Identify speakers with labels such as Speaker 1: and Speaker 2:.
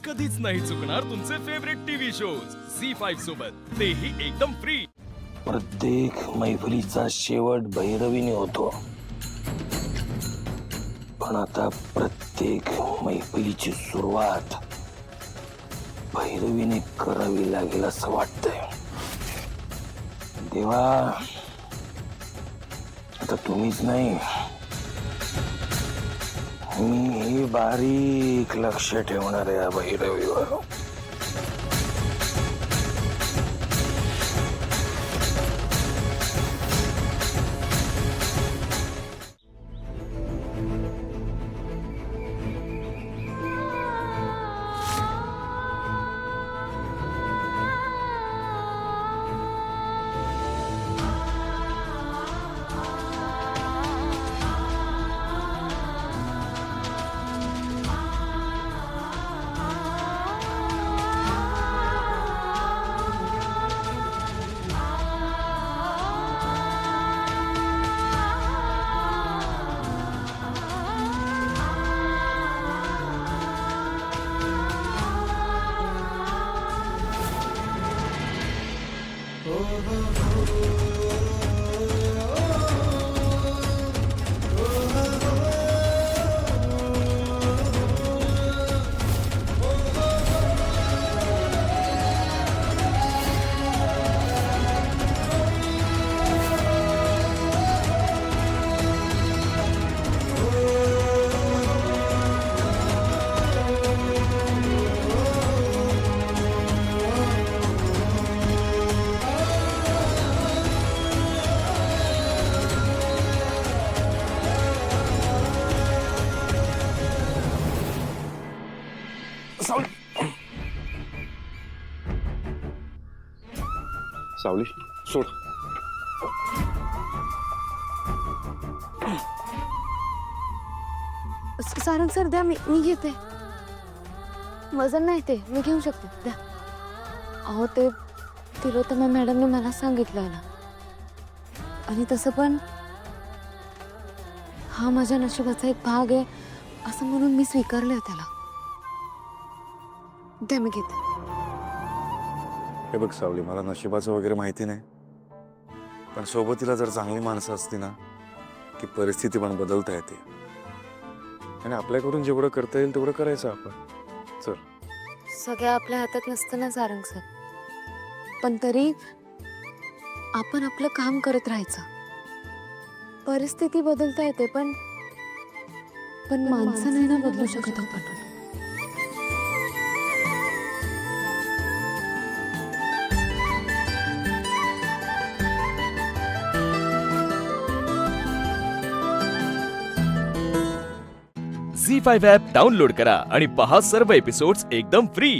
Speaker 1: कधीच नाही चुकणार तुमचे फेवरेट टीव्ही शोज झी5 सोबत, तेही एकदम फ्री।
Speaker 2: प्रत्येक मैफलीचा शेवट भैरवीने होतो, पण आता प्रत्येक मैफलीची सुरुवात भैरवीने करावी लागेल असं वाटतंय। देवा, आता तुम्हीच नाही, मी बारीक लक्ष ठेवणार आहे या भैरवीवर।
Speaker 3: सावली सोड।
Speaker 4: सारंग सर द्या, मी घेते। वजन नाही ते मी घेऊ शकते, द्या। अहो ते तिलोत्तमा मॅडमने मला सांगितलं ना, आणि तसं पण हा माझ्या नशिबाचा एक भाग आहे असं म्हणून मी स्वीकारलंय त्याला। द्या, मी घेते।
Speaker 3: हे बघ सावली, मला नशिबाचं वगैरे माहिती नाही, पण सोबतीला जर चांगली माणसं असती ना की परिस्थिती पण बदलता येते, आणि आपल्याकडून जेवढं करता येईल तेवढं करायचं आपण। चल,
Speaker 4: सगळं आपल्या हातात नसतं ना सारंग सर, पण तरी आपण आपलं काम करत राहायचं। परिस्थिती बदलता येते, पण माणसं नाही ना बदलू शकत आपण।
Speaker 1: झी5 ॲप डाउनलोड करा आणि पहा सर्व एपिसोड्स एकदम फ्री।